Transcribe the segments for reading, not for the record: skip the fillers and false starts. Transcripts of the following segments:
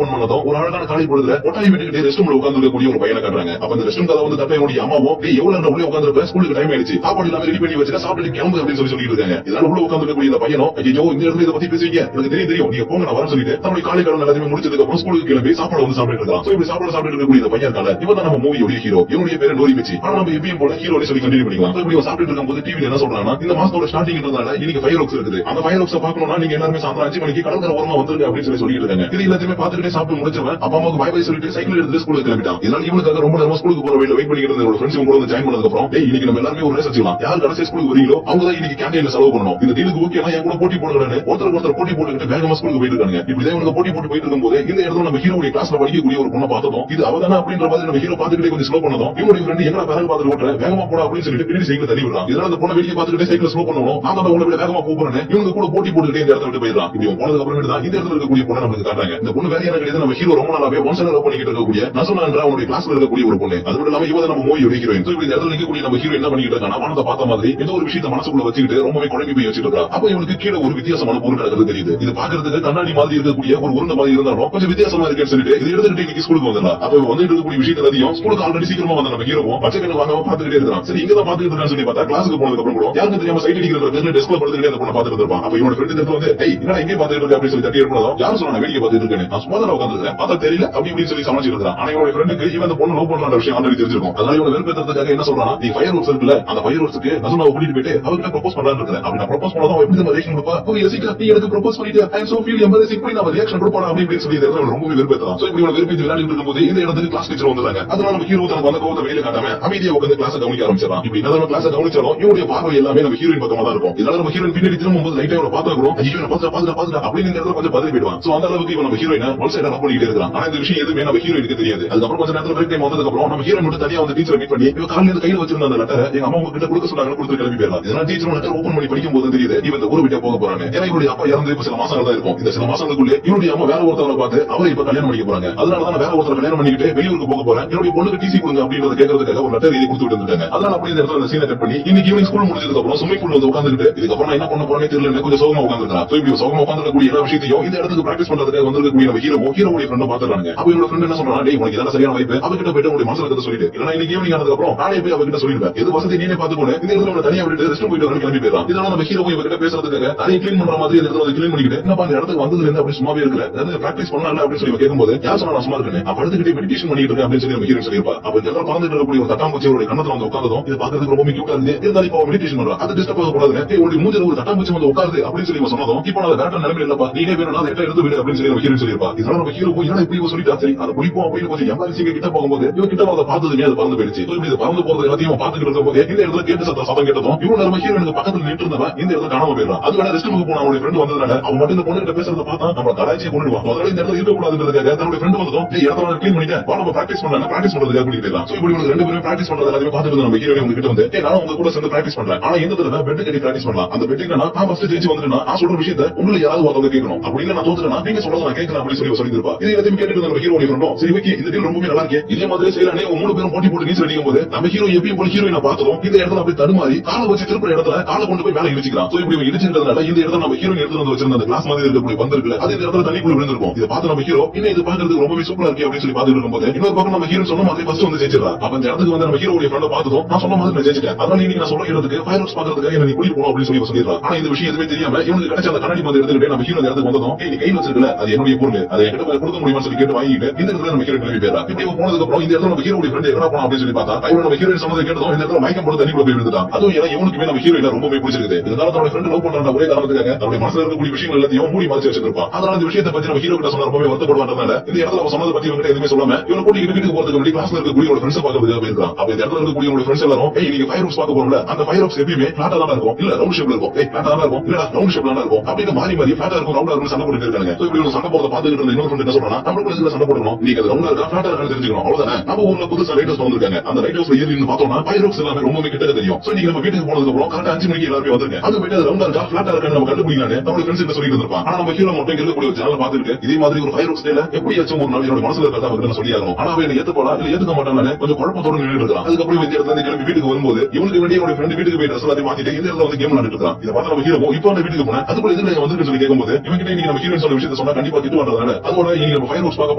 பண்ணதும் ஒரு அழகான காலை பொழுதுல ஒட்டாரி வீட்டுக்கிட்டே ரெஸ்ட் ரூம்ல உட்கார்ந்து ஒரு பையனை காட்டுறாங்க. அப்ப அந்த ரெஸ்ட் ரூம் கதை வந்து தட்டையோட அம்மாவோ எவ்வளவு உள்ளே உட்கார்ந்து ஸ்கூலுக்கு டைம் ஆயிடுச்சு, சாப்பாடு எல்லாம் ரெடி பண்ணி வச்சுட்டு சாப்பிட்டு கிளம்பு அப்படின்னு சொல்லிட்டு இருக்காங்க. இதனால உள்ள உட்கார்ந்து இந்த பையனும் ஐயோ இந்த இடத்துல இதை பத்தி பேசுவீங்க எனக்கு தெரியும் நீங்க போங்க நான் வர சொல்லிட்டு நம்மளுடைய காலை கடன் எல்லாத்தையுமே முடிச்சதுக்கு அப்புறம் ஸ்கூலுக்கு கிளம்பி சாப்பாடு வந்து சாப்பிட்டு இருக்கான். இப்படி சாப்பிட்டு இருக்கக்கூடிய இந்த பையன் இருக்காங்க, இவன் தான் நம்ம மூவியோட ஹீரோ. இவனுடைய பேரு நோரி மிச்சி. ஆனா நம்ம எப்பயும் போல ஹீரோ சொல்லி கண்டினியூ பண்ணிக்கலாம். இப்படி சாப்பிட்டு இருக்கும்போது டிவில என்ன சொல்றாங்கன்னா, இந்த மாசத்தோட ஸ்டார்டிங் இருந்ததால இன்னைக்கு ஃபயர் ஒர்க்ஸ் இருக்குது, அந்த ஃபயர் ஒர்க்ஸ் பாக்கணும்னா நீங்க எல்லாருமே சாயந்தரம் 5 மணிக்கு கடற்கரை ஓரமா வந்துருங்க அப்படின்னு சொல்லிட்டு இருக்காங்க. இது எல்லாத்தையுமே பாத்துக்கிட்டே சாப்பிட்டு முடிச்சவன் அப்பா அம்மாவுக்கு பை பை சொல்லிட்டு சைக்கிள் எடுத்து ஸ்கூலுக்கு கிளம்பிட்டான். இதனால இவனுக்காக ரொம்ப நேரம் ஸ்கூலுக்கு போற வழியில வெயிட் பண்ணிட்டு இருந்த ஃப்ரெண்ட்ஸ் கூட வந்து ஜாயின் பண்ணதுக்கு அப்புறம் இன்னைக்கு நம்ம எல்லாருமே ஒரு ரேஸ் வச்சுக்கலாம், யார் கடைசி ஸ்கூலுக்கு வரீங்களோ அவங்க தான் இன்னைக்கு கேண்டீன்ல செலவு பண்ணணும், இந்த டீலுக்கு ஓகே என் கூட போட்டி போடுறாங்க. ஒருத்தர் போட்டி போட்டுக்கிட்டு வேகமா ஸ்கூலுக்கு போயிட்டு இருக்காங்க. இப்படிதான் இவங்க போட்டி போயிட்டு இருக்கும்போது இந்த இடத்துல நம்ம ஹீரோடைய கிளாஸ்ல படிக்கக்கூடிய ஒரு பொண்ணை பார்த்ததும் இது அவதானே அப்படின்ற மாதிரி நம்ம ஹீரோ பாத்துக்கிட்டே கொஞ்சம் ஸ்லோ பண்ணதும் இவனுடைய ஃப்ரெண்ட் எங்கடா பேரல் பார்த்து ஓட்டுற வேகமா போட அப்படின்னு சொல்லிட்டு பின்னாடி சைக்கிள் தள்ளி விடுறான். இதனால அந்த பொண்ணை வெளியே பார்த்துக்கிட்டே சைக்கிள் ஸ்லோ பண்ணணும், நான் தான் உங்களை வேகமா போறேன் இவங்க கூட போட்டி போட்டுக்கிட்டே இந்த இடத்துல விட்டு போயிடலாம். இப்படி போனதுக்கு அப்புறம் தான் இந்த இடத்துல இருக்கக்கூடிய பொண்ணை நமக்கு காட்டுறாங்க. இந்த பொண்ணு வேற யாரும் கிடையாது, நம்ம ஹீரோ ரொம்ப நாளாவே ஒன் சைடு லவ் பண்ணிக்கிட்டு இருக்கக்கூடிய நசுனா என்ற அவனுடைய கிளாஸ்ல இருக்கக்கூடிய ஒரு பொண்ணு. அது மட்டும் இல்லாம இவ நம்ம மூவியோட ஹீரோயின். இப்படி இந்த இடத்துல இருக்கக்கூடிய நம்ம ஹீரோ என்ன பண்ணிக்கிட்டு இருக்காங்க, வானத்தை பார்த்த மாதிரி ஏதோ ஒரு விஷயத்தை மனசுக்குள்ள வச்சுக்கிட்டு ரொம்பவே குழம்பி போய் வச்சுட்டு இருக்கா. அப்ப இவனுக்கு கீழே ஒரு வித்தியாசமான பொருள் நடக்கிறது தெரியுது. இது பாக்குறதுக்கு கண்ணாடி மாதிரி இருக்கக்கூடிய ஒரு உருண்டை மாதிரி இருந்தாலும் கொஞ்சம் வித்தியாசமா இருக்குன்னு சொல்லிட்டு இது எடுத்துக்கிட்டு இன்னைக்கு ஸ்கூலுக்கு வந்துடலாம். அப்ப வந்துட்டு இருக்கக்கூடிய விஷயத்தை எல்லாத்தையும் ஸ்கூலுக்கு ஆல்ரெடி சீக்கிரமா வந்து நம்ம ஹீரோவும் பச்சை கண்ணு வாங்க பாத்துக்கிட்டே இருக்கான். சரி இங்க தான் பாத்துக்கிட்டு இருக்கான்னு சொல்லி பார்த்தா கிளாஸுக்கு போனதுக்கு அப்புறம் கூட யாருக்கு தெரியாம சைட் அடிக்கிற பேர்ல டெஸ்க்ல படுத்துக்கிட்டே அந்த பொண்ணை பாத்துட்டு இருப்பான். அப்ப இவனோட ஃப்ரெண்ட் இடத்துல வந்து என்னடா எங்கே பாத்துட்டு இருக்க அப்படின்னு சொல்லி தட்டி எடுப்பதும் யாரும் சொன்னா வேடிக்கை பாத்துட்டு இருக்கேன், நான் சும்மா தான் உட்காந்துருக்கேன் பார்த்தா தெரியல அப்படி இப்படின்னு சொல்லி சமாளிச்சு இருக்கான். ஆனா இவனோட ஃப்ரெண்டுக்கு இவன் அந்த பொண்ணு லவ் பண்ற விஷயம் ஆல்ரெடி தெரிஞ்சிருக்கும். அதனால இவனை வெறுப்பேற்றதுக்காக என்ன சொல்றான், நீ ஃபயர் ஒர்க்ஸ் இருக்குல்ல அந்த ஃபயர் ஒர்க்ஸ்க்கு நசுனாவை கூட்டிட்டு போயிட்டு அவர்கிட்ட ப்ரோபோஸ் பண்றான்னு இருக்கேன். அப்படி நான் ப்ரோபோஸ் பண்ணாதான் எப்படி நம்ம ரியாக்ஷன் கொடுப்பா, ஓ யோசிக்கா நீ எனக்கு ப்ரோபோஸ் பண்ணிட்டு ஐ அம் சோ ஃபீல் எம்பரசிங் பண்ணி நம்ம ரியாக்ஷன் கொடுப்பானா அப்படி இப்படின்னு சொல்லி ரொம்ப வெறுப்பேற்றான். சோ இப்படி இவனை வெறுப்பேற்றி விளையாடிட்டு இருக்கும்போது இந்த இடத்துக்கு கிளாஸ் டீச்சர் வந்தாங்க. அதனால நம்ம ஹீரோ தனக்கு வந்த கோவத்தை வெளியில காட்டாம அமைதியா உட்காந்து கிளாஸ் கவனிக்க ஆரம்பிச்சிடறான். இப்படி நம்ம கிளாஸ் கவனிச்சாலும் இவனுடைய பார்வை எல்லாமே நம்ம ஹீரோயின் பக்கமா தான் இருக்கும். இதனால நம்ம ஹீரோயின் பின்னாடி திரும்பும்போது லைட்டா இவனை பார்த்தா கூட ஐயோ பாத்துட்டா அப்படின்னு இந்த இடத்துல கொஞ்சம் பதறி போயிடுவான். சோ அந்த அளவுக்கு இவன் நம்ம ஹீரோயினை ஒன் சைடா லவ் பண்ணிக்கிட்டே இருக்கான். ஆனா இந்த விஷயம் எதுவுமே நம்ம ஹீரோயினுக்கு தெரியாது. அதுக்கப்புறம் கொஞ்சம் நேரத்துல பிரேக் டைம் வந்ததுக்கு அப்புறம் நம்ம ஹீரோயின் மட்டும் தனியா வந்து டீச்சரை மீட் பண்ணி இவ காலையில இருந்து கையில வச்சிருந்த அந்த லெட்டரை எங்க அம்மா கிட்ட கொடுக்க சொன்னாங்க, கொடுத்து கிளம்பி போயிடலாம். இதனால டீச்சர் லெட்டர் ஓபன் பண்ணி படிக்கும் போது தெரியுது இவன் இந்த ஊரை விட்டு போக போறாங்க. ஏன்னா இவருடைய அப்பா இறந்து இப்ப சில மாசங்கள் தான் இருக்கும். இந்த சில மாசங்களுக்குள்ளே இவருடைய அம்மா வேற ஒருத்தவரை பார்த்து அவரை இப்ப கல்யாணம் பண்ணிக்க போறாங்க. அதனாலதான் வேற ஒருத்தர் கல்யாணம் பண்ணிக்கிட்டு வெளியூருக்கு போக போறேன், என்னுடைய பொண்ணுக்கு டிசி கொடுங்க அப்படின்றத கேட்கறதுக்காக ஒரு லெட்டர் எழுதி கொடுத்துட்டு இருக்காங்க. அதனால அப்படி இந்த இடத்துல சீனை கட் பண்ணி இன்னைக்கு ஈவினிங் ஸ்கூல் முடிஞ்சதுக்கு அப்புறம் ஸ்விமிங் பூல்ல வந்து உட்காந்துட்டு இதுக்கப்புறம் என்ன பண்ண போறேன்னு தெரியல கொஞ்சம் சோகமா உட்காந்துருக்கா. இப்படி சோகமா உட்காந்துக்கூடிய எல்லா விஷயத்தையும் இந்த இடத்துக்கு பிராக்டிஸ் பண்றதுக்காக வந்திருக்கக்கூடிய நம்ம ஹீரோவுடைய ஃப்ரெண்ட் பாத்துறாங்க. அப்ப இவரோட ஃப்ரெண்ட் என்ன சொல்றான், டேய் உனக்கு இதான் சரியான வாய்ப்பு, அவகிட்ட போயிட்டு உங்களுடைய மனசுல கதை சொல்லிட்டு இல்லைன்னா இன்னைக்கு ஈவினிங் ஆனதுக்கு அப்புறம் நானே போய் அவகிட்ட சொல்லிடுவேன், எது வசதி நீனே பாத்துக்கோங்க. இந்த இடத்துல தனியா விட்டு ரெஸ்ட் போயிட்டு வரணும் கிளம்பி போயிடலாம். இதனால நம்ம ஹீரோ இவகிட்ட பேசுறதுக்காக தனியை கிளீன் பண்ற மாதிரி இந்த இடத்துல கிளீன் பண்ணிக்கிட்டு என்னப்பா இந்த இடத்துக்கு வந்ததுல இருந்து அப்படி சும்மாவே இருக்கிற அதாவது பிராக்டிஸ் பண்ணலாம் அப்படின்னு சொல்லி கேட்கும்போது யார் சொன்னா நான் சும்மா இருக்கேன் நான் படுத்துக்கிட்டே மெடிடேஷன் பண்ணிட்டு இருக்கேன் அப்படின்னு சொல்லி நம்ம ஹீரோ சொல்லியிருப்பா. அப்ப இந்த இடத்துல பறந்துட்டு இருக்கக்கூடிய ஒரு தட்டாம்பூச்சி அவருடைய கண்ணத்துல வந்து உட்கார்ந்ததும் இது பாக்குறதுக்கு ரொம்ப கியூட்டா இருந்து இருந்தாலும் இப்போ மெடிடேஷன் பண்றா அது டிஸ்டர்ப் ஆகக்கூடாது, உங்களுடைய மூஞ்சில ஒரு தட்டாம்பூச்சி வந்து உட்காருது அப்படின்னு சொல்லி சொன்னதும் இப்போ நான் வேற நிலைமை இல்லப்பா நீனே வேணும் அதை எடுத்து விடு அப்படின்னு சொல்லி நம்ம ஹீரோ சொல்லியிருப்பா. இதனால நம்ம ஹீரோ போய் இப்படி சொல்லிட்டா சரி அதை பிடிப்போம் அப்படின்னு கொஞ்சம் எம்பாரசிங்க கிட்ட போகும்போது இவன் கிட்ட அதை பார்த்ததுமே அது பறந்து போயிடுச்சு. இப்படி பறந்து போறது எல்லாத்தையும் பாத்துக்கிட்டு இருக்கும்போது இந்த இடத்துல கேட்டு சத்தம் கேட்டதும் இவன் நம்ம ஹீரோனுக்கு பக்கத்துல நின்று இருந்தவன் இந்த இடத்துல காணாம போயிடறான். அது வேணா ரெஸ்ட் ரூமுக்கு போன அவனுடைய ஃப்ரெண்ட் வந்ததுனால அவன் மட்டும் இந்த பொண்ணு கிட்ட பேசுறத பார்த்தா நம்ம கலாய்ச்சி கொண்டுடுவான். அதனால இந்த இடத்துல இருக்கக்கூடாதுன்றதுக்காக தன்னுடைய ஃப்ரெண்ட் வந்ததும் இடத்துல கிளீன் பண்ணிட்டு நம்ம பிராக்டிஸ் பண்ணலாம் பிராக்டிஸ் பண்றதுக்காக கூட்டிட்டு போயிடலாம். இப்படி இவங்க ரெண்டு பேரும் பிராக்டிஸ் பண்றது எல்லாத்தையும் பார்த்துட்டு நம்ம ஹீரோ உங்க கிட்ட வந்து நான் உங்க கூட சேர்ந்து பிராக்டிஸ் பண்றேன், ஆனா எந்த தடவை பெட் கட்டி பிராக்டிஸ் பண்ணலாம், அந்த பெட்டுக்கு நான் ஃபர்ஸ்ட் ஜெயிச்சு வந்துட்டேன்னா நான் சொல்ற விஷயத்தை உங்களுக்கு யாராவது ஒருத்தவங்க கேட்கணும் அப்படின்னு நான் தோத்துட்டேன்னா நீங்க சொல்றத நான் கேட்கலாம் அப்படின்னு சொல்லி சொல்லியிருப்பா. இது எல்லாத்தையும் கேட்டு நம்ம ஹீரோ ஃப்ரெண்டும் சரி ஓகே இந்த டீல் ரொம்பவே நல்லா இருக்கு இதே மாதிரி செய்யலானே மூணு பேரும் போட்டி போட்டு நீச்சல் அடிக்கும் போது நம்ம ஹீரோ எப்பயும் போல ஹீரோயினை பார்த்ததும் இந்த இடத்துல அப்படி தடுமாறி காலை வச்சு திருப்பி இடத்துல காலை கொண்டு போய் மேல இடிச்சுக்கிறான். இப்படி இடிச்சுக்கிறதுனால இந்த இடத்துல நம்ம ஹீரோயின் எடுத்து வந்து வச்சிருந்த அந்த கிளாஸ் மாதிரி இருக்கக்கூடிய வந்திருக்குல அது இந்த இடத்துல தண்ணிக்குள்ள விழுந்திருக்கும். இதை பார்த்து நம்ம ஹீரோ இன்னும் இது பாக்குறதுக்கு ரொம்பவே சூப்பரா இருக்கு அப்படின்னு சொல்லி பாத்துட்டு இருக்கும்போது இன்னொரு பக்கம் நம்ம ஹீரோ சொன்ன மாதிரி ஃபர்ஸ்ட் வந்து ஜெயிச்சிடறா. அப்ப இந்த இடத்துக்கு வந்து நம்ம ஹீரோடைய ஃப்ரெண்ட் பார்த்ததும் நான் சொன்ன மாதிரி நான் ஜெயிச்சிட்டேன், அதனால இன்னைக்கு நான் சொல்ல இடத்துக்கு ஃபயர் ஒர்க்ஸ் பாக்குறதுக்காக என்ன கூட்டிட்டு போகணும் அப்படின்னு சொல்லி சொல்லிடுறான். ஆனா இந்த விஷயம் எதுவுமே தெரியாம இவனுக்கு கிடைச்ச அந்த கண்ணாடி வந்து எடுத்துக்கிட்டு நம்ம ஹீரோ இடத்துக்கு வந்ததும் நீ கையில் வச்சிருக்கல அது என்னுடைய பொருள் அதை என்கிட்ட கொடுக்க முடியுமா சொல்லி கேட்டு வாங்கிட்டு இந்த இடத்துல நம்ம ஹீரோ கிளம்பி போயிடறான். இப்படி போனதுக்கு அப்புறம் இந்த இடத்துல நம்ம ஹீரோடைய ஃப்ரெண்ட் எங்க போனோம் அப்படின்னு சொல்லி பார்த்தா இவன் நம்ம ஹீரோயின் சொன்னதை கேட்டதும் இந்த இடத்துல மயக்கம் போட்டு தண்ணிக்குள்ள போய் விழுந்துட்டான். அதுவும் ஏன்னா இவனுக்குமே நம்ம ஹீரோயில ரொம்பவே பிடிச்சிருக்கு. இதனால தன்னோட ஃப்ரெண்ட் லவ் பண்ற ஒரே காரணத்துக்காக அவருடைய மனசுல இருக்கக்கூடிய விஷயங்கள் எல்லாத்தையும் மூடி மறைச்சு வச்சிருப்பான். அதனால இந்த விஷயத்தை பத்தி நம்ம ஹீரோ கிட்ட சொன்ன ரொம்பவே வருத்தப்படுவான்றதுனால இந்த இடத்துல நம்ம சொன்னதை பத்தி இவங்க எதுவுமே சொல்லாம இவன் கூட்டிட்டு வீட்டுக்கு போறதுக்கு முன்னாடி கிளாஸ்ல இருக்கக்கூடிய ஒரு ஃப்ரெண்ட்ஸ் பார்க்கறதுக்காக போயிருக்கான். அப்ப இந்த இடத்துல இருக்கக்கூடிய ஒரு ஃப்ரெண்ட்ஸ் எல்லாரும் நீங்க ஃபயர் ஒர்க்ஸ் பார்க்க போறோம்ல அந்த ஃபயர் ஒர்க்ஸ் எப்பயுமே பிளாட்டா தான் இருக்கும், இல்ல ரவுண்ட் ஷேப்ல இருக்கும், பிளாட்டா தான் இருக்கும், இல்ல ரவுண்ட் ஷேப்ல தான் இருக்கும் அப்படின்னு மாறி மாறி பிளாட்டா இருக்கும் ரவுண்டா இருக்கும் சண்டை போட்டுட்டு இருக்காங்க. இப்படி ஒரு சண்டை போறத பாத்துக்கிட்டு இருந்த இன்னொரு ஃப்ரெண்ட் என்ன சொல்றானா நம்மளுக்கு இதுல சண்டை போடணும் நீங்க அது ரவுண்டா இருக்கா பிளாட்டா இருக்கா தெரிஞ்சுக்கணும் அவ்வளவுதானே. நம்ம ஊர்ல புதுசா லைட் ஹவுஸ் வந்திருக்காங்க அந்த லைட் ஹவுஸ்ல ஏறி இருந்து பார்த்தோம்னா ஃபயர் ஒர்க்ஸ் எல்லாமே ரொம்பவே கிட்ட தெரியும். சோ நீங்க நம்ம வீட்டுக்கு போனதுக்கு அப்புறம் கரெக்டா 5 மணிக்கு எல்லாரும் வந்துருங்க அங்க போயிட்டு ரவுண்டா இருக்கா பிளாட்டா இருக்கா நம்ம கண்டுபிடிக்கலாம்னு நம்ம ஃப்ரெண்ட்ஸ் கிட்ட சொல்லிட்டு இருப்பான். ஆனா நம்ம ஹீரோ மட்டும் இருக்கக்கூடிய ஒரு சேனல் பாத்துக்கிட்டு இதே மாதிரி ஒரு ஃபயர் ஒர்க்ஸ் டேல எப்படியாச்சும் ஒரு நாள் என்னோட மனசுல இருக்கிறத அவருக்கு சொல்லி ஆகணும், ஆனா அவன் ஏத்துக்கோடா இல்ல ஏத்துக்க மாட்டானே கொஞ்சம் குழப்பத்தோட நின்று இருக்கான். அதுக்கப்புறம் இந்த இடத்துல கிளம்பி வீட்டுக்கு வரும்போது இவனுக்கு வேண்டிய ஒரு ஃப்ரெண்ட் வீட்டுக்கு போய் ட்ரெஸ் எல்லாத்தையும் மாத்திட்டு இந்த இடத்துல வந்து கேம் விளையாடிட்டு இருக்கான். இதை பார்த்து நம்ம ஹீரோ இப்போ அந்த வீட்டுக்கு போனேன் அதுக்குள்ள இதுல வந்து சொல்லி கேட்கும்போது இவங்க கிட்ட இன்னைக்கு நம்ம ஹீரோயின் சொன்ன விஷயத்தை சொன்னா கண்டிப்பா திட்டு பண்றதுனால அதோட இங்க நம்ம ஃபயர் ஒர்க்ஸ் பார்க்க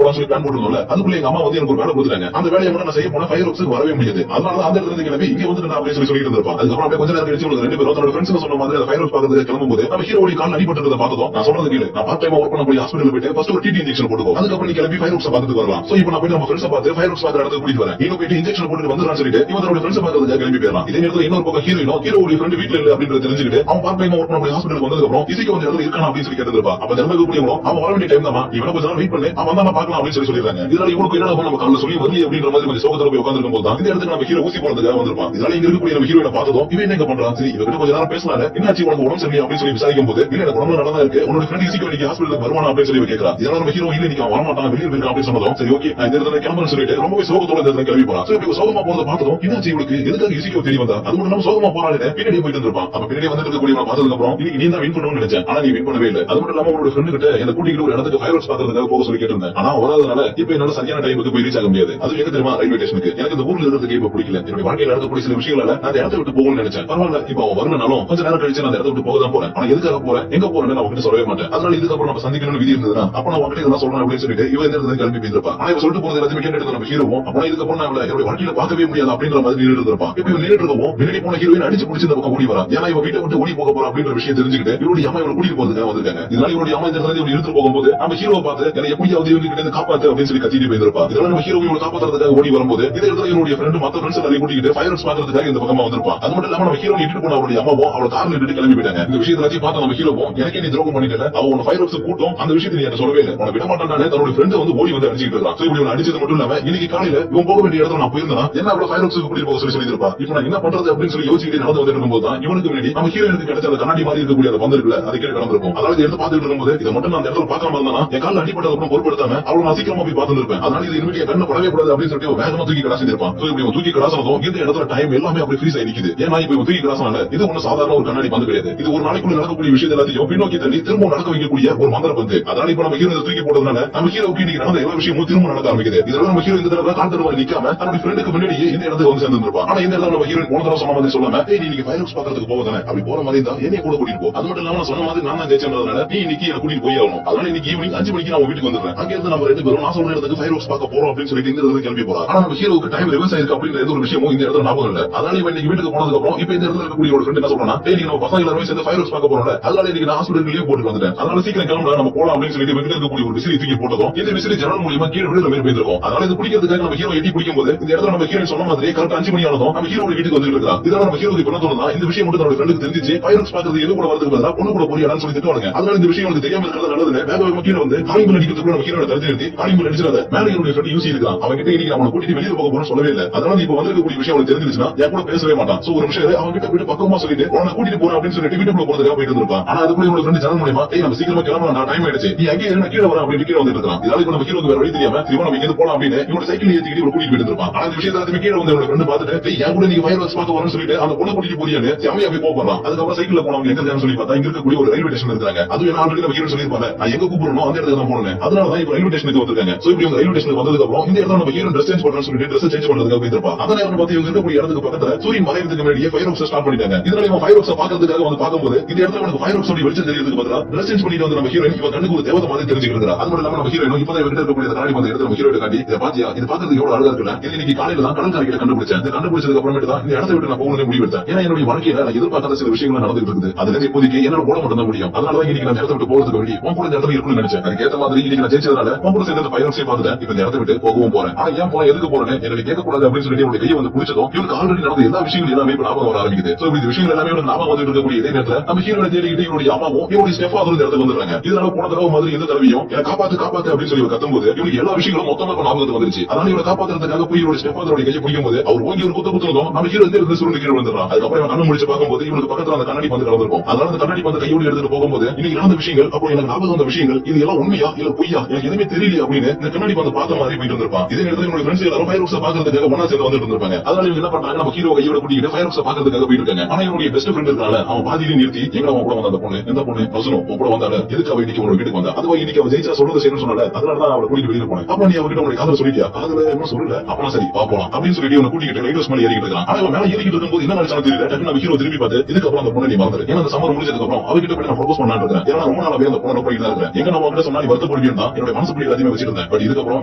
போலாம் சொல்லி பிளான் போட்டுருந்தோம்ல, அதுக்குள்ள எங்க அம்மா வந்து எனக்கு ஒரு வேலை கொடுத்தாங்க. அந்த வேலையை மட்டும் நான் செய்ய போனா ஃபயர் ஒர்க்ஸ்க்கு வரவே முடியாது. அதனால அந்த இடத்துல கிளம்பி இங்க வந்து நான் அப்படியே சொல்லிட்டு இருந்திருப்பேன். அதுக்கப்புறம் அப்படியே கொஞ்ச நேரம் கழிச்சு உங்களுக்கு 2 பேரும் தன்னோட ஃப்ரெண்ட்ஸ் சொன்ன மாதிரி ஃபயர் ஒர்க்ஸ் பார்க்கறதுக்கு கிளம்பும்போது நம்ம ஹீரோடி கால் அடிபட்டதை பார்த்ததும் நான் சொல்றது கேளு, நான் பார்ட் டைமா ஒர்க் பண்ண போய் ஹாஸ்பிடல் போயிட்டு ஃபர்ஸ்ட் ஒரு டிடி இன்ஜெக்ஷன் போட்டுக்கோ, அதுக்கப்புறம் நீ கிளம்பி ஃபயர் ஒர்க்ஸ் பார்த்துட்டு வரலாம். சோ இப்போ நான் போய் நம்ம ஃப்ரெண்ட்ஸ் பார்த்து ஃபயர் ஒர்க்ஸ் பார்க்கற இடத்துக்கு கூட்டிட்டு வரேன். நீங்க போயிட்டு இன்ஜெக்ஷன் போட்டுட்டு வந்துறான்னு சொல்லிட்டு இவன் தன்னோட ஃப்ரெண்ட்ஸ் பார்க்கறதுக்கு கிளம்பி போயிடலாம். இதே நேரத்துல இன்னொரு பக்கம் ஹீரோட ஃப்ரெண்ட் வீட்ல இல்ல அப்படின்றது தெரிஞ்சுக்கிட்டு அவன் பார்ட் டைமா ஒர்க் பண்ண போய் ஹாஸ்பிடலுக்கு வந்ததுக்கு அப்புறம் இசிக்கு வந்து இடத்துல இருக்கானா அப்படின்னு சொல்லி கேட்டிருப்பா. அப்ப ஜனங்களுக்கு கூடியவங்களும் அவன் வர வேண்டிய டைம் தான், இவனை கொஞ்சம் வெயிட் பண்ணி அவன் தான் பார்க்கலாம் அப்படின்னு சொல்லிடுறாங்க. இதனால இவனுக்கு என்ன நம்ம காலைல சொல்லி வரல அப்படின்ற மாதிரி கொஞ்சம் சோகத்துல போய் உட்கார்ந்து இருக்கும்போது தான் இந்த இடத்துக்கு நம்ம ஹீரோ ஊசி போறதுக்காக வந்திருப்பான். இதனால இங்க இருக்கக்கூடிய நம்ம ஹீரோட பார்த்ததும் இவன் என்ன பண்றான், சரி இவகிட்ட கொஞ்ச நேரம் பேசலாம், என்னாச்சு உனக்கு உடம்பு சரியில்லை அப்படின்னு சொல்லி விசாரிக்கும் போது இல்ல எனக்கு உடம்பு நல்லா இருக்கு, உன்னோட ஃப்ரெண்ட் இசிக்கு இன்னைக்கு ஹாஸ்பிடலுக்கு வருவானா அப்படின்னு சொல்லி கேட்கறான். இதனால நம்ம ஹீரோ இல்ல இன்னைக்கு அவன் வரமாட்டான் வெளியே இருக்கான் அப்படின்னு சொன்னதும் சரி ஓகே நான் இந்த இடத்துல கிளம்புறேன்னு சொல்லிட்டு ரொம்பவே சோகத்தோட இந்த இடத்துல கிளம்பி போறான். இப்படி சோகமா போறதை பார்த்ததும் என்னாச்சு இவளுக்கு எதுக்காக இசிக்கு தெரிய வந்தா, அது மட்டும் நம்ம சோகமா போறாங்க பின்னாடி போயிட்டு இருப்பான். அப்ப பின்னாடி வந்து இருக்கக்கூடிய பார்த்ததுக்கு அப்புறம் இன்னைக்கு நீ தான் வின் பண்ணணும்னு நினைச்சேன், ஆனா நீ வின் பண்ணவே இல்லை. அது மட்டும் இல்லாம உங்களோட ஃப்ரெண்டு கிட்ட என்ன கூட்டிட்டு ஒரு இடத்துக்கு ஃபயர் ஒர்க்ஸ் பார்க்கறதுக்காக போக சொல்லி கேட்டிருந்தேன். ஆனா வராதனால இப்ப என்னால சரியான டைமுக்கு போய் ரீச் ஆக முடியாது. அது எங்க தெரியுமா, ரயில்வே ஸ்டேஷனுக்கு. எனக்கு இந்த ஊர்ல இருக்கிறதுக்கு இப்ப பிடிக்கல. என்னுடைய வாழ்க்கையில நடக்கக்கூடிய சில விஷயங்களால நான் இடத்தை விட்டு போகணும்னு நினைச்சேன். பரவாயில்ல இப்ப அவன் வரணும்னாலும் கொஞ்ச நேரம் கழிச்சு நான் இடத்தை விட்டு போக தான் போறேன். ஆனா எதுக்காக போறேன் எங்க போறேன்னு நான் உங்ககிட்ட சொல்லவே மாட்டேன். அதனால இதுக்கப்புறம் நம்ம சந்திக்கணும்னு விதி இருந்ததுன்னா அப்ப நான் உங்ககிட்ட இதெல்லாம் சொல்றேன் அப்படின்னு சொல்லிட்டு இவன் இந்த இடத்துல கிளம்பி போயிருப்பான். ஆனா இவன் சொல்லிட்டு போனது எல்லாத்தையும் கேட்டு நம்ம ஹீரோவும் அப்ப இதுக்கப்புறம் நான் என்னுடைய வாழ்க்கையில பார்க்கவே முடியாது அப்படின்ற மாதிரி நின்றுட்டு இருப்பான். இப்ப இவன் நின்றுட்டு இருக்கவும் முன்னாடி போன ஹீரோயின் அடிச்சு பிடிச்சி இந்த பக்கம் ஓடி வரா. ஏன்னா இவன் வீட்டை விட்டு ஓடி போக போறான் அப்படின்ற விஷயம் தெரிஞ்சுக்கிட்டு இவருடைய அம்மா இவனை கூட்டிட்டு போறதுக்காக வந்திருக்காங்க. இதனால இவருடைய அம்மா இந்த இடத்துல இவன் இழுத்து போகும்போது நம்ம ஹீரோவை பார்த்து என்னை எப்படியாவது இவங்க கிட்ட காப்பாத்து அப்படின்னு சொல்லி கத்திட்டு போயிருப்பா. இதனால நம்ம ஹீரோ இவனை காப்பாத்துறதுக்காக ஓடி வரும்போது இந்த இடத்துல இவனுடைய ஃப்ரெண்டு மத்த ஃப்ரெண்ட்ஸ் எல்லாரையும் கூட்டிட்டு ஃபயர் ஒர்க்ஸ் பார்க்கறதுக்காக இந்த பக்கமா வந்திருப்பான். அது மட்டும் இல்லாம நம்ம ஹீரோ இட்டு போன அவருடைய அம்மாவும் அவளோட கார்ல இட்டு கிளம்பி போயிட்டாங்க. இந்த விஷயத்தை எல்லாத்தையும் பார்த்து நம்ம ஹீரோவும் எனக்கு நீ துரோகம் பண்ணிட்டல, அவன் உன ஃபயர் ஒர்க்ஸ் கூட்டம் அந்த விஷயத்தை நீ எனக்கு சொல்லவே இல்லை, உன விட மாட்டானே தன்னோட ஃப்ரெண்ட் வந்து ஓடி வந்து அடிச்சுட்டு இருக்கான். சோ இப்படி அடிச்சது மட்டும் இல்லாம இன்னைக்கு காலையில இவன் போக வேண்டிய இடத்துல நான் போயிருந்தா என்ன அவ்வளவு ஃபயர் ஒர்க்ஸ் கூட்டிட்டு போக சொல்லி இருப்பா. இப்போ நான் என்ன பண்றது அப்படின்னு சொல்லி யோசிச்சுட்டு நடந்து வந்து இருக்கும்போது தான் இவனுக்கு முன்னாடி நம்ம ஹீரோயினுக்கு கிடைச்ச அந்த கண்ணாடி மாதிரி இருக்கக்கூடிய அந்த பந்து இருக்குல்ல அது கீழே கிடந்திருக்கும். அதாவது எடுத்து பார்த்துட்டு இருக்கும்போது இதை மட்டும் நான் அந்த இடத்துல பார்க்காம இருந்தா என் கால அடிப்பட்டது அப்புறம் பொருட்படுத்தாம அவளை நான் சீக்கிரமா போய் பார்த்து இருப்பேன். அதனால இது இனிமேல் கண்ணு படவே கூடாது அப்படின்னு சொல்லிட்டு வேகமா தூக்கி கிடாசிருப்பான். தூக்கி கிடாசனதும் இந்த இடத்துல டைம் எல்லாமே அப்படி ஃப்ரீஸ் ஆகி நிக்குது. ஏன்னா இப்ப தூக்கி கிடாசனால இது ஒண்ணு சாதாரண ஒரு கண்ணாடி பந்து கிடையாது. இது ஒரு நாளைக்குள்ள நடக்கக்கூடிய விஷயம் எல்லாத்தையும் பின்னோக்கி தள்ளி திரும்ப நடக்க வைக்கக்கூடிய ஒரு மந்திர பந்து. அதனால இப்ப நம்ம ஹீரோ தூக்கி போட்டதுனால நம்ம ஹீரோக்கு இன்னைக்கு நடந்த எல்லா விஷயமும் திரும்ப நடக்க ஆரம்பிக்குது. இதனால நம்ம ஹீரோ இந்த தடவை கால் தடவை நிக்காம தன்னுடைய ஃப்ரெண்டுக்கு முன்னாடி இந்த இடத்துக்கு வந்து சேர்ந்துருப்பான். ஆனா இந்த இடத்துல நம்ம ஹீரோ போன தடவை சொன்ன மாதிரி சொல்லாம நீ இன்னைக்கு ஃபயர் ஒர்க்ஸ் பார்க்கறதுக்கு போவதானே அப்படி போற மாதிரி தான் என்னைய கூட கூட்டிட்டு போ. அது மட்டும் இல்லாம நான் சொன்ன மாதிரி நான் தான் ஜெயிச்சதுனால நீ இன்னைக்கு என்ன கூட்டிட்டு போய் ஆகணும். அதனால இன்னைக்கு ஈவினிங் 5 மணிக்கு நான் வீட்டுக்கு வந்துடுறேன். அங்க இருந்து நம்ம 2 பேரும் நான் சொல்ற இடத்துக்கு ஃபயர் ஒர்க்ஸ் பார்க்க போறோம் அப்படின்னு சொல்லிட்டு இந்த இடத்துல கிளம்பி போறோம். ஆனா நம்ம ஹீரோக்கு டைம் ரிவர்ஸ் ஆயிருக்கு அப்படின்ற எந்த ஒரு விஷயமும் இந்த இடத்துல ஞாபகம் இல்ல. அதனால இவன் இன்னைக்கு வீட்டுக்கு போனதுக்கு அப்புறம் இப்ப இந்த இடத்துல இருக்கக்கூடிய ஒரு ஃப்ரெண்ட் என்ன சொல்றானா, நீங்க நம்ம பசங்க எல்லாரும் சேர்ந்து ஃபயர் ஒர்க்ஸ் பார்க்க போறோம்ல, அதனால இன்னைக்கு நான் ஹாஸ்பிடலுக்கு லீவ் போட்டு வந்துட்டேன். அதனால சீக்கிரம் கிளம்புடா நம்ம போலாம் அப்படின்னு சொல்லிட்டு வீட்டுல இருக்கக்கூடிய ஒரு விசிறி தூக்கி போட்டதும் இந்த விசிறி ஜன்னல் மூலியமா கீழே விழுற மாதிரி போயிருக்கும். அதனால இது பிடிக்கிறதுக்காக நம்ம ஹீரோ எட்டி பிடிக்கும் போது இந்த இடத்துல நம்ம ஹீரோ சொன்ன மாதிரி கரெக்ட் 5 மணி ஆனதும் நம்ம ஹீரோ வீட்டுக்கு வந்து இருக்கான். இதனால நம்ம ஹீரோக்கு என்ன தோணுதா, இந்த விஷயம் மட்டும் தன்னோட ஃப்ரெண்டுக்கு தெரிஞ்சிச்சு ஃபயர் ஒர்க்ஸ் பார்க்கறது எது கூட வரதுக்கு பதிலா பொண்ணு கூட போறியான்னு சொல்லி திட்டுவாங்க. அதனால இந்த விஷயம் எனக்கு தெரியாம இருக்கிறது நல்லது. வேக வேகமா கீழே வந்து காலிங்குள் அடிக்கிறதுக்கு நம்ம ஹீரோட தடுத்து நிறுத்தி காலிங்குள் அடிச்சிடாத, மேல என்னுடைய ஃப்ரெண்ட் யூசி இருக்கான், அவன் கிட்ட இன்னைக்கு அவனை கூட்டிட்டு வெளியே போக போறோம்னு சொல்லவே இல்லை. அதனால இப்ப வந்திருக்கக்கூடிய விஷயம் அவனுக்கு தெரிஞ்சிருச்சுன்னா என் கூட பேசவே மாட்டான். சோ ஒரு விஷயம் அவன் கிட்ட போயிட்டு பக்கமா சொல்லிட்டு உன்னை கூட்டிட்டு போறேன் அப்படின்னு சொல்லிட்டு வீட்டுக்குள்ள போறதுக்காக போயிட்டு இருப்பான். ஆனா அதுக்குள்ள இவனோட ஃப்ரெண்ட் ஜன்னல் மூலமா நம்ம சீக்கிரமா கிளம்பலாம், நான் டைம் ஆயிடுச்சு, நீ அங்கேயே என்ன கீழே வர அப்படின்னு கீழே வந்துட்டு இருக்கான். இதனால இப்ப நம்ம ஹீரோக்கு வேற வழி தெரியாம இவன் நம்ம இங்க போலாம் அப்படின்னு இவனோட சைக்கிள் ஏத்திக்கிட்டு இவன் கூட்டிட்டு போயிட்டு இருப்பான். ஆனா இந்த விஷயத்தை எல்லாத்தையும் கீழே வந்து இவனோட ஃப்ரெண்ட் பார்த்துட்டு என் கூட நீங்க ஃபயர் ஒர்க்ஸ் பார்க்க வரணும்னு சொல்லிட்டு அந்த பொண்ணு கூட்டிட்டு போறியான்னு செம்மையா போய் போறான். அதுக்கப்புறம் சைக்கிள்ல போனவங்க எங்க இருக்கான்னு சொல்லி பார்த்தா இங்க இருக்கக்கூடிய ஒரு ரயில்வே ஸ்டேஷன் இருக்காங்க. அது என்ன ஆல்ரெடி நம்ம ஹீரோ சொல்லிருப்பாங்க நான் எங்க கூப்பிடணும் அந்த இடத்துல தான் போனேன். அதனாலதான் இப்ப ரயில்வே ஸ்டேஷனுக்கு வந்திருக்காங்க. சோ இப்படி ரயில்வே ஸ்டேஷனுக்கு வந்ததுக்கு அப்புறம் இந்த இடத்துல நம்ம ஹீரோ ட்ரெஸ் சேஞ்ச் பண்றோம்னு சொல்லிட்டு ட்ரெஸ் சேஞ்ச் பண்றதுக்காக போயிருப்பான். அந்த நேரம் பார்த்து இவங்க இருக்கக்கூடிய இடத்துக்கு பக்கத்துல சூரியன் மறையறதுக்கு முன்னாடியே ஃபயர் ஒர்க்ஸ் ஸ்டார்ட் பண்ணிட்டாங்க. இதனால இவன் ஃபயர் ஒர்க்ஸ் பாக்குறதுக்காக வந்து பார்க்கும்போது இந்த இடத்துல நமக்கு ஃபயர் ஒர்க்ஸ் வெளிச்சம் தெரியறதுக்கு பதிலா ட்ரெஸ் சேஞ்ச் பண்ணிட்டு வந்து நம்ம ஹீரோயின் இவன் கண்ணுக்கு ஒரு தேவதை மாதிரி தெரிஞ்சுக்கிறாங்க. அது மட்டும் இல்லாம நம்ம ஹீரோயின் இப்பதான் இவங்க இருக்கக்கூடிய கண்ணாடி வந்து எடுத்து நம்ம ஹீரோயிட்ட காட்டி இதை பாத்தியா இது பாக்குறதுக்கு எவ்வளவு அழகா இருக்குல்ல, இது இன்னைக்கு காலையில தான் கடற்கரையில கண்டுபிடிச்சேன். இது கண்டுபிடிச்சதுக்கு அப்புறமேட்டு தான் இந்த இடத்தை விட்டு நான் போகணும்னு முடிவெடுத்தேன். ஏன்னா என்னுடைய வாழ்க்கையில நான் எதிர்பார்க்காத சில விஷயங்கள் நடந்துட்டு இருக்குது. அதுல இருந்து இப்போதைக்கு என்னால போட மட்டும் தான் முடியும். அதனாலதான் இன்னைக்கு நான் இடத்தை விட்டு போறதுக்கு வேண்டி உன் கூட இந்த இடத்துல இருக்குன்னு நினைச்சேன். அதுக்கேற்ற மாதிரி இன்னைக்கு நான் ஜெயிச்சதுனால உன் கூட சேர்ந்து ஃபயர் ஒர்க்ஸை பார்த்துட்டேன். இப்ப இந்த இடத்தை விட்டு போகவும் போறேன். ஆனா ஏன் போன எதுக்கு போறேன்னு என்னை கேட்கக்கூடாது அப்படின்னு சொல்லிட்டு என்னுடைய கையை வந்து பிடிச்சதும் இவருக்கு ஆல்ரெடி நடந்த எல்லா விஷயங்களும் எல்லாமே இப்ப ஞாபகம் வர ஆரம்பிக்குது. சோ இந்த விஷயங்கள் எல்லாமே ஞாபகம் வந்துட்டு இருக்கக்கூடிய இதே நேரத்துல நம்ம ஹீரோனை தேடிக்கிட்டு இவருடைய அம்மாவும் இவருடைய ஸ்டெஃபாதரும் இந்த இடத்துக்கு வந்துடுறாங்க. இதனால போன தடவை மாதிரி எந்த தடவையும் என்ன காப்பாத்து காப்பாத்து அப்படின்னு சொல்லி கத்தும்போது இவருக்கு எல்லா விஷயங்களும் மொத்தமா ஞாபகத்துக்கு வந்துருச்சு. அதனால இவரை காப்பாத்துறதுக்காக போய் இவருடைய ஸ்டெஃபாதருடைய கையை பிடிக்கும் போது அவர் ஓங்கி ஒரு குத்து குத்துனதும் நம்ம ஹீரோ இருந்து சுருண்டு கீழே வந்துடுறான். அதுக்கப்புறம் கண்ணு முடிச்சு பார்க்கும்போது இவருக்கு பக்கத்துல அந்த கண்ணாடி பந்து கலந்துருக்கும். அதனால அந்த கண்ணாடி பந்து கையோடு எடுத்துட்டு போகும்போது இன்னைக்கு நடந்த விஷயங்கள் அப்போ எனக்கு ஞாபகம் வந்த விஷயங்கள் இது எல்லாம் உண்மையா இல்ல பொய்யா எனக்கு எதுவுமே தெரியல அப்படின்னு இந்த கண்ணாடி பந்து பார்த்த மாதிரி போயிட்டு இருந்திருப்பான். இதே நேரத்தில் என்னோட ஃப்ரெண்ட்ஸ் எல்லாரும் ஃபயர் ஒர்க்ஸ் பாக்குறதுக்காக ஒன்னா சேர்ந்து வந்துட்டு இருந்திருப்பாங்க. அதனால இவங்க என்ன பண்றாங்க நம்ம ஹீரோ கையோட கூட்டிட்டு ஃபயர் ஒர்க்ஸ் பாக்குறதுக்காக போயிட்டு இருக்காங்க. ஆனா இவருடைய பெஸ்ட் ஃப்ரெண்ட் இருக்கால அவன் பாதியிலே நிறுத்தி எங்க அவன் கூட வந்த அந்த பொண்ணு எந்த பொண்ணு பசனும் உன் கூட வந்தால எதுக்கு அவ இன்னைக்கு உங்க வீட்டுக்கு வந்தா அதுவா இன்னைக்கு அவ ஜெயிச்சா சொல்றது செய்யணும்னு சொன்னால அதனாலதான் அவளை கூட்டிட்டு வெளியில போனேன். அப்ப நீ அவகிட்ட உங்களுடைய காதல சொல்லிட்டியா காதல என்ன சொல்லல அப்பனா சரி பாப்போம் அப்படின்னு சொல்லிட்டு இவனை கூட்டிட்டு ரைட் ஹவுஸ் மேல ஏறிக்கிட்டு இருக்கான். ஆனா இவன் மேல ஏறிக்கிட்டு இருக்கும்போது என்ன நினைச்சாலும் தெரியல. டக்குனு நம்ம ஹீரோ திரும்பி பார்த்து இதுக்கப்புறம் அந்த பொண்ணை நீ மறந்துரு, ஏன்னா அந்த சம்மர் முடிஞ்சதுக்கு அப்புறம் அவகிட்ட போய் நான் ப்ரொபோஸ் பண்ணலான்னு இருக்கேன். ஏன்னா ரொம்ப நாளாவே அந்த பொண்ணை நோக்கிட்டு தான் இருக்கேன். எங்க நம்ம கிட்ட சொன்னா நீ வருத்தப்படுவேன் தான் என்னோட மனசுக்குள்ள எல்லாத்தையுமே வச்சிருந்தேன். பட் இதுக்கப்புறம்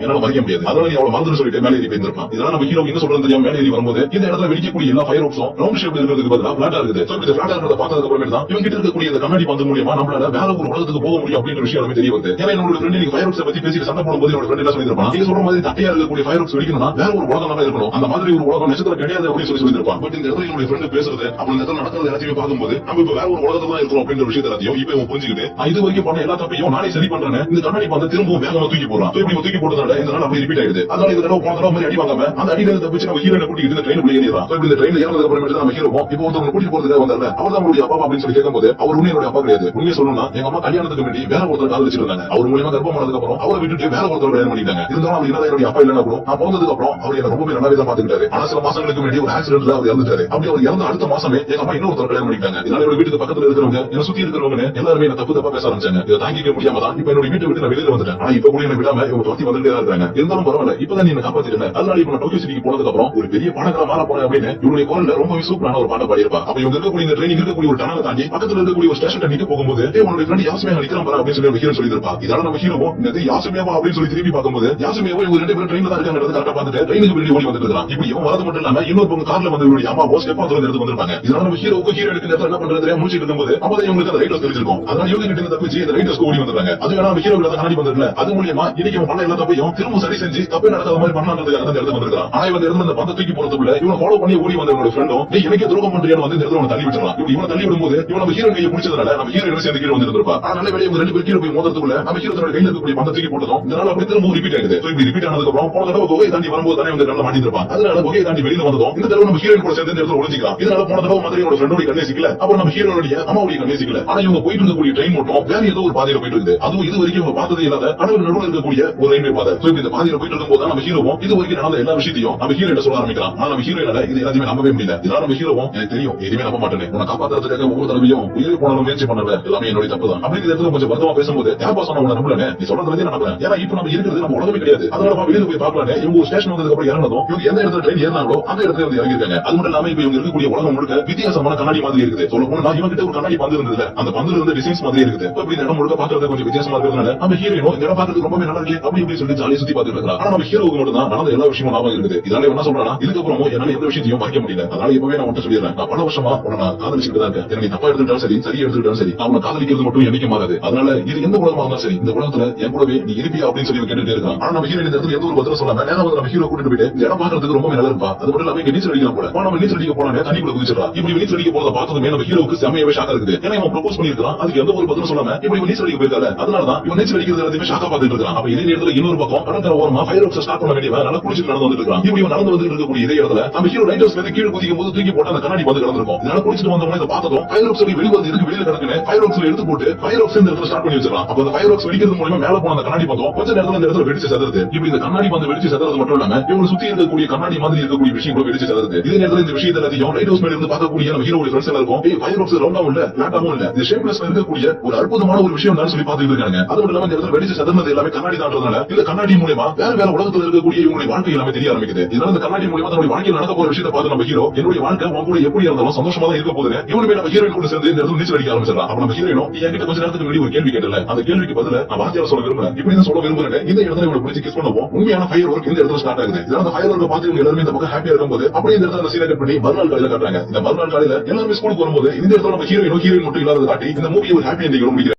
என்னால மறைக்க முடியாது. அதனால நீ அவளை மறந்துன்னு சொல்லிட்டு மேலே ஏறி போயிருப்பான். இதனால நம்ம ஹீரோ என்ன சொல்றது தெரியாம மேலே ஏறி வரும்போது இந்த இடத்துல வெடிக்கக்கூடிய எல்லா ஃபயர் ஒர்க்ஸும் ரவுண்ட் ஷேப்ல இருக்கிறதுக்கு பதிலா பிளாட்டா இருக்குது. சோ இந்த பிளாட்டா இருக்கிறத பார்த்ததுக்கு அப்புறமே தான் இவங்க கிட்ட இருக்கக்கூடிய இந்த கண்ணாடி பந்து மூலமா நம்மளால வேற ஒரு உலகத்துக்கு போக முடியும் அப்படின்ற விஷயம் நமக்கு தெரிய வருது. ஏன்னா என்னோட ஃப்ரெண்ட் நீங்க ஃபயர் ஒர்க்ஸ் பத்தி பேசிட்டு சண்டை போடும்போது என்னோட ஃப்ரெண்ட் என்ன சொல்லிருப்பான், நீங்க சொல்ற மாதிரி தட்டையா இருக்கக்கூடிய ஃபயர் ஒர்க்ஸ் வெடிக்கணும்னா வேற ஒரு உலகம் தான் இருக்கணும், அந்த மாதிரி ஒரு உலகம் நட்சத்திரம் கிடையாது அப்படின்னு சொல்லியிருப்பான். பட் இந்த இடத்துல என்னோட ஃப்ரெண்ட் பேசுறது அப்ப இந்த இடத்துல நடக்கிறது எல்லாத்தையும் பார்க்கும்போது நம்ம இப்ப வேற ஒரு உலகத்துல தான் இருக்கோம் அப்படின்ற விஷயத்தை எல்லாத்தையும் இப்ப இவன் புரிஞ்சுக்கிட்டு இது வரைக்கும் பண்ண எல்லா தப்பையும் நானே சரி பண்றேன், இந்த கண்ணாடி பந்து திரும்பவும் வேகமா தூக்கி போடுறான். இப்படி தூக்கி போட்டதால இந்த நாள் அப்படி ரிப்பீட் ஆயிடுது. அதனால இந்த தடவை போன தடவை மாதிரி அடி வாங்காம அந்த அடியில தப்பிச்சு நம்ம ஹீரோனை கூட்டிட்டு இந்த ட்ரெயின் உள்ள ஏறிடுறான். இந்த ட்ரெயின்ல ஏறதுக்கு அப்புறமேட்டு நம்ம ஹீரோ இப்போ ஒருத்தவங்க கூட்டிட்டு போறதுக்காக வந்தாரு. அவர் தான் அவருடைய அப்பா அப்படின்னு சொல்லி கேட்கும்போது அவர் உண்மையோட அப்பா கிடையாது. உண்மையை சொல்லணும்னா எங்க அம்மா கல்யாணத்துக்கு வேண்டி வேற ஒருத்தர் காதலிச்சிருந்தாங்க. அவர் மூலமா கர்ப்பம் ஆனதுக்கு அப்புறம் அவரை விட்டுட்டு வேற ஒருத்தர் கல்யாணம் பண்ணிட்டாங்க. இருந்தாலும் அவர் என்னதான் என்னுடைய அப்பா இல்லைன்னா கூட நான் பிறந்ததுக்கு அப்புறம் அவர் என்ன ரொம்பவே நல்லாவே தான் பாத்துக்கிட்டாரு. ஆனா சில மாசங்களுக்கு வேண்டி ஒரு ஆக்சிடென்ட்ல அவர் இறந்துட்டாரு. அப்படி அவர் இறந்த அடுத்த மாசமே எங்க அம்மா இன்னொருத்தர் கல்யாணம் பண்ணிட்டாங்க. இதனால என்னோட வீட்டுக்கு பக்கத்துல இருக்கிறவங்க என்ன சுத்தி இருக்கிறவங்க எல்லாருமே என்ன தப்பு தப்பா பேச ஆரம்பிச்சாங்க. இதை தாங்கிக்க முடியாம தான் இப்ப என்னோட வீட்டை விட்டு நான் வெளியில வந்துட்டேன். ஆனா இப்ப கூட என்ன விடாம இவங்க துரத்தி வந்துட்டே தான் இருக்காங்க. இருந்தாலும் பரவாயில்ல, இப்பதான் நீ என்ன காப்பாத்திட்டேன். அதனால இப்ப நான் டோக்கியோ சிட்டிக்கு போனதுக்கு அப்புறம் ஒரு பெரிய பணக்கார மாற போறேன் அப்படின்னு இவருடைய குரல்ல ரொம்ப சூப்பரான ஒரு பாட்டை பாடியிருப்பா. அப்ப இவங்க இருக்கக்கூடிய இந்த ட்ரெயினிங் இருக்கக்கூடிய ஒரு டனலை தாண்டி பக்கத்துல இருக்கக்கூடிய ஒரு ஸ்டேஷன் நிக்க போகும்போது உன்னுடைய ஃப்ரெண்ட் யாசுமே நிக்கிறான் பாரு அப்படின்னு சொல்லி ஹீரோ சொல்லியிருப்பா. இதனால நம்ம ஹீரோவும் இந்த யாசுமேவா அப்படின்னு சொல்லி திரும்பி பார்க்கும்போது யாசுமேவோ இவங்க ரெண்டு பேரும் ட்ரெயின்ல தான் இருக்காங்க கரெக்டா பார்த்துட்டு ட்ரெயினுக்கு பின்னாடி ஓடி வந்துட்டு இருக்கான். இப்படி இவன் வரது மட்டும் இல்லாம இன்னொரு கார்ல வந்து இவருடைய அம்மாவோ ஸ்டெப் ஆத்துல இருந்து வந்திருப்பாங்க. இதனால நம்ம ஹீரோவுக்கு ஹீரோ எடுக்கிற என்ன பண்றது முடிச்சிட்டு இருக்கும்போது அப்பதான் இவங்களுக்கு அந்த ரைட்டர்ஸ் தெரிஞ்சிருக்கும். அதனால இவங்க கிட்ட தப்பிச்சு இந்த ரைட்டர்ஸ் ஓடி வந்துடுறாங்க. அது வேணா நம்ம ஹீரோ கண்ணாடி வந்துருல அது மூலியமா இன்னைக்கு அவன் பண்ண எல்லா தப்பையும் திரும்ப சரி செஞ்சு தப்பே நடக்காத மாதிரி பண்ணான்றதுக்காக அந்த இடத்துல வந்திருக்கான். ஆனா இவங்க இருந்து அந்த பந்த தூக்கி போறதுக்குள்ள இவனை ஃபாலோ பண்ணி ஓடி வந்த இவனோட ஃப்ரெண்டும் எனக்கே துரோகம் பண்றியான்னு வந்து இந்த இடத்துல தள்ளி விட்டுறான். இவனை தள்ளி விடும்போது இவன் நம்ம ஹீரோ கையை பிடிச்சதுனால நம்ம ஹீரோ சேர்ந்து கீழே வந்துருப்பா. ஆனா நல்ல வேலையை இவங்க ரெண்டு பேர் கீழே போய் மோதுறதுக்குள்ள நம்ம ஹீரோ தன்னோட கையில இருக்கக்கூடிய பந்த தூக்கி போட்டதும் இதனால அப்படி திரும்ப ரிப்பீட் ஆயிடுது. இப்படி ரிப்பீட் ஆனதுக்கு அப்புறம் போன தடவை குகையை தாண்டி வரும்போது தானே வந்து நல்லா மாட்டிருப்பான். அதனால குகையை தாண்டி வெளியில வந்ததும் இந்த தடவை நம்ம ஹீரோயின் கூட சேர்ந்து இந்த இடத்துல ஒளிஞ்சிக்கலாம். இதனால போன தடவை மாதிரி என்னோட ஃப்ரெண்டோட கண்ணே சிக்கல, அப்புறம் நம்ம ஹீரோனுடைய அம்மாவுடைய கண்ணே சிக்கல. ஆனா இவங்க போயிட்டு இருக்கக்கூடிய ட்ரெயின் மட்டும் வேற ஏதோ ஒரு பாதையில போயிட்டு இருக்குது. அதுவும் இது வரைக்கும் இவங்க பார்த்ததே இல்லாத கடவுள் நடுவில் இருக்கக்கூடிய ஒரு ரயில்வே பாதை. இந்த பாதையில போயிட்டு இருக்கும்போது நம்ம ஹீரோவும் இது வரைக்கும் நடந்த எல்லா விஷயத்தையும் நம்ம ஹீரோ சொல்ல ஆரம்பிக்கலாம். ஆனா நம்ம ஹீரோயினால இது எல்லாத்தையுமே நம்பவே முடியல. இதனால நம்ம ஹீரோவும் எனக்கு தெரியும் எதுவுமே நம்ப மாட்டேன், உன்னை காப்பாத்துறதுக்காக ஒவ்வொரு தடவையும் உயிரை போனாலும் முயற்சி பண்ணல, எல்லாமே என்னுடைய தப்பு தான் அப்படின்னு இடத்துல கொஞ்சம் வருத்தமா பேசும்போது யாப்பா சொன்ன உன்னை நம்பல, நீ சொல்றது நான் நம்புறேன். ஏன்னா இப்ப நம்ம இருக்கிறது நம்ம உலகமே கிடையாது. அதனால வெளியில போய் பார்க்கலானே இவங்க ஒரு ஸ்டேஷன் வந்ததுக்கு அப்புறம் இறங்கணும். இவங்க எந்த இடத்துல ட்ரெயின் ஏறினாங்களோ அந்த இடத்துல வந்து இறங்கிருக்காங்க. அது மட்டும் இல்லாம இப்ப இவங்க இருக்கக்கூடிய உலகம் முழுக்க வித்தியாசமான கண்ணாடி மாதிரி இருக்குது. சொல்ல போனா இவங்க கிட்ட ஒரு கண்ணாடி பந்து இருந்தது, அந்த பந்துல இருந்து டிசைன்ஸ் மாதிரி இருக்குது. இப்ப இந்த இடம் முழுக்க பாக்குறது கொஞ்சம் வித்தியாசமா இருக்கிறதுனால நம்ம ஹீரோயினும் இந்த இடம் பாக்குறதுக்கு ரொம்ப நல்லா இருக்கு அப்படி இப்படி சொல்லி ஜாலியா சுத்தி பார்த்துட்டு இருக்காங்க. ஆனா நம்ம ஹீரோவுக்கு மட்டும் தான் நடந்த எல்லா விஷயமும் ஞாபகம் இருக்குது. இதனால என்ன சொல்றானா இதுக்கப்புறம் என்னால எந்த விஷயத்தையும் மறைக்க முடியல. அதனால இப்பவே நான் மட்டும் சொல்லிடுறேன், நான் பல வருஷமா உன்னை நான் காதலிச்சுட்டு தான் இருக்கேன். எனக்கு தப்பா எடுத்துட்டாலும் சரி சரி எடுத்துட்டாலும் சரி நான் உன்னை காதலிக்கிறது மட்டும் என்னைக்கு மாறாது. அதனால இது எந்த உலகமா இருந்தாலும் சரி இந்த உலகத்துல என் கூடவே நீ இருப்பியா அப்படின்னு சொல்லி கேட்டுட்டே இருக்கான். ஆனா நம்ம ஹீரோயின் இந்த இடத்துல எந்த ஒரு பதிலும் சொல்லாம நேரம் வந்து நம்ம ஹீரோ கூட்டிட்டு போயிட்டு இந்த இடம் பாக்குறதுக்கு ரொம்ப நல்லா இருப்பா. அது மட்டும் இல்லாம இங்க நீச்சல் அடிக்கலாம் கூட நம்ம நீச்சல் அடிக்க போனாலே தண்ணிக்குள்ள குதிச்சிடலாம். இப்படி நீச்சல் அடிக்க போறத பார்த்ததுமே நம்ம ஹீரோவுக்கு செமையாவே ஷாக்கா இருக்குது. ஏன்னா இவன் ப்ரோபோஸ் பண்ணிருக்கான், அதுக்கு எந்த ஒரு பதிலும் சொல்லாம இப்படி நீச்சல் அடிக்க போயிருக்காரு. அதனாலதான் இவன் நீச்சல் அடிக்கிறது எல்லாத்தையுமே ஷாக்கா பார்த்துட்டு இருக்கான். அப்ப இதே நேரத்துல இன்னொரு பக்கம் கடற்கரை ஓரமா ஃபயர் ஒர்க்ஸ் ஸ்டார்ட் பண்ண வேண்டியவன் நல்லா குளிச்சுட்டு நடந்து வந்துட்டு இருக்கான். இப்படி நடந்து வந்துட்டு இருக்கக்கூடிய இதே இடத்துல நம்ம ஹீரோ ரைட்டர்ஸ் மேல கீழே குதிக்கும் போது தூக்கி போட்டு அந்த கண்ணாடி வந்து கிடந்திருக்கும். இதனால குளிச்சுட்டு வந்தவங்க இதை பார்த்ததும் ஃபயர் ஒர்க்ஸ் வெளிவந்து இருக்கு வெளியில கிடக்குன்னு ஃபயர் ஒர்க்ஸ் எடுத்து போட்டு ஃபயர் ஒர்க்ஸ் இந்த இடத்துல ஸ்டார்ட் பண்ணி வச்சிடலாம். அப்ப அந்த ஃபயர் ஒர்க்ஸ் வெடிக்கிறது மூலமா மேல போன அந்த கண்ணாடி பந்தம் கொஞ்ச நேரத்துல இந்த இடத்துல வெடிச்சு செதறது. இப்படி இந்த கண்ணாடி பந்து வெடிச்சு செதறது மட்டும் இல்லாம இவங்க சுத்தி இருக்கக்கூடிய கண்ணாடி மாதிரி இருக்கக்கூடிய விஷயம் கூட வெடிச்சு செதறது. இதே நேரத்துல இந்த விஷயத்தை எல்லாத்தையும் ரைட் ஹவுஸ் மேல இருந்து பார்க்கக்கூடிய நம்ம ஹீரோட ஃப்ரெண்ட்ஸ் எல்லாம் இருக்கும். ஃபயர் ஒர்க்ஸ் ரவுண்டாவும் இல்ல பிளாட்டாவும் இல்ல, இந்த ஷேப்லெஸ்ல இருக்கக்கூடிய ஒரு அற்புதமான ஒரு விஷயம் தான் சொல்லி பார்த்துட்டு இருக்காங்க. அது மட்டும் இல்லாம இந்த இடத்துல வெடிச்சு செதறது எல்லாமே கண்ணாடி தான்றதுனால இந்த கண்ணாடி மூலமா வேற வேற உலகத்துல இருக்கக்கூடிய இவங்களுடைய வாழ்க்கை எல்லாமே தெரிய ஆரம்பிக்குது. இதனால இந்த கண்ணாடி மூலமா தன்னுடைய வாழ்க்கையில் நடக்க போற விஷயத்தை பார்த்து நம்ம ஹீரோ என்னுடைய வாழ்க்கை உன் கூட எப்படி இருந்தாலும் சந்தோஷமா தான் இருக்க போகுது இவனுமே நம்ம ஹீரோயின் கூட சேர்ந்து இந்த இடத்துல நீச்சல் அடிக்க ஆரம்பிச்சிடலாம். அப்ப நம்ம ஹீரோயினும் என்கிட்ட கொஞ்ச நேரத்துக்கு முன்னாடி ஒரு கேள்வி கேட்டல, அந்த கேள்விக்கு பதில நான் வார்த்தையால சொல்ல விரும்புறேன், இப்படி சொல்ல விரும்புறேன். இந்த இடத்துல இவனை பிடிச்சி கிஸ் பண்ணுவோம் உண்மையான ஃபயர் ஒர்க் இந்த இடத்துல ஸ்டார்ட் ஆகுது. இதனால ஃபயர் ஒர்க் பார்த்து இவங்க எல்லாருமே இந்த பக்கம் ஹாப்பியா இருக்கும்போது அப்படியே இந்த இடத்துல சீனை கட் பண்ணி மறுநாள் காலையில காட்டுறாங்க. இந்த மறுநாள் காலையில எல்லாருமே ஸ்கூலுக்கு வரும்போது இந்த இடத்துல நம்ம ஹீரோயின் மட்டும் இல்லாத காட்டி இந்த மூவியை ஒரு ஹாப்பி எண்டிங் முடிக்கிறாங்க.